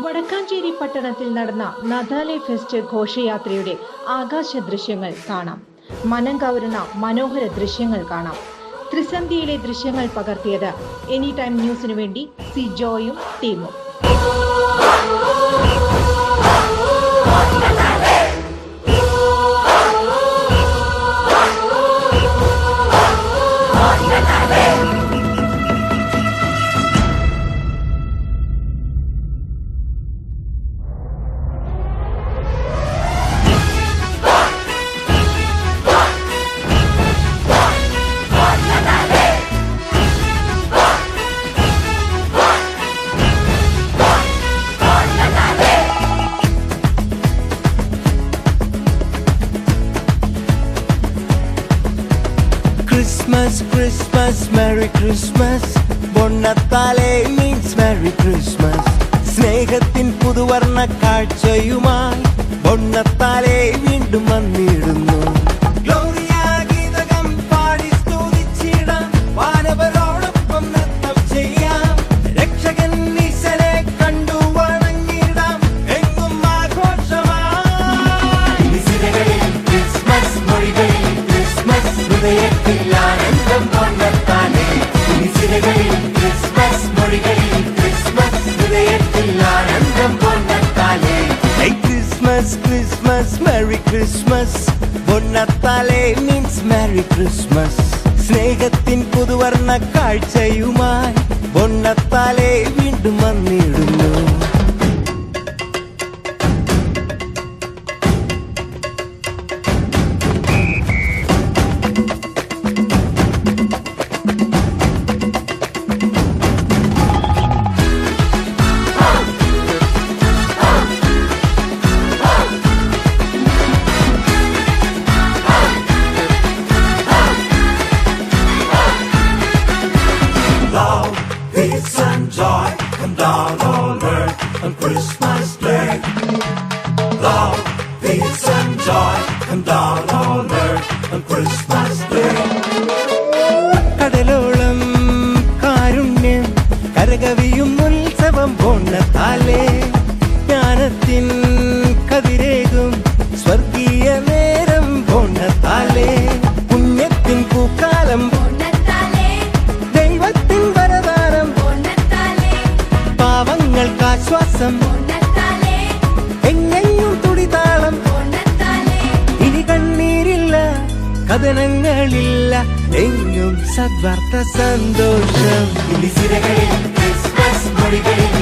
വടക്കാഞ്ചേരി പട്ടണത്തിൽ നടന്ന നദാലെ ഫെസ്റ്റ് ഘോഷയാത്രയുടെ ആകാശ ദൃശ്യങ്ങൾ കാണാം. മനം കവരുന്ന മനോഹര ദൃശ്യങ്ങൾ കാണാം. ത്രിസന്ധിയിലെ ദൃശ്യങ്ങൾ പകർത്തിയത് എനി ടൈം ന്യൂസിനു വേണ്ടി സിജോയും ടീമും. Christmas, Christmas, Merry Christmas. Bonnatale means Merry Christmas. സ്നേഹത്തിൻ പുതുവർണ്ണ കാഴ്ചയുമായി ബൊണ്ണത്താലെ വീണ്ടും വന്നിടുന്നു. ഗീതകം പാടി സ്തുതിച്ചിടാം, വാനവരോടൊപ്പം നൃത്തം ചെയ്യാം. രക്ഷകൻ ഈശനെ കണ്ടു വണങ്ങിടാം, എങ്ങും ആഘോഷമായി. ക്രിസ്മസ് മൊഴികളിൽ ക്രിസ്മസ് ഹൃദയത്തിൽ ആനന്ദം ബൊണ്ണത്താലെ. ക്രിസ്മസ് മൊഴികളിൽ ക്രിസ്മസ് ഹൃദയത്തിൽ ആനന്ദം ബൊണ്ണത്താലെ. Christmas, Christmas, Merry Christmas. ബൊണ്ണത്താലെ means Merry Christmas. സ്നേഹത്തിൻ പുതുവർണ്ണ കാഴ്ചയുമായി ബൊണ്ണത്താലെ വീണ്ടും വന്നിടുന്നു. Peace and joy come down on earth on Christmas Day. Love, peace and joy come down on earth on Christmas Day. കടലോളം കാരുണ്യം കരകവിയും ഉത്സവം ബൊണ്ണത്താലെ. ജ്ഞാനത്തിൻ കതിരേകും സ്വർഗീയ നേരം ബൊണ്ണത്താലെ. പുണ്യത്തിൻ പൂക്കാലം ദൈവത്തിൻ വരദാനം. പാവങ്ങൾക്കാശ്വാസം എങ്ങെങ്ങും തുടിതാളം. ഇനി കണ്ണീരില്ല, കഥനങ്ങളില്ല, എങ്ങും സദ്വാർത്ത സന്തോഷം. ക്രിസ്മസ് മൊഴികളിൽ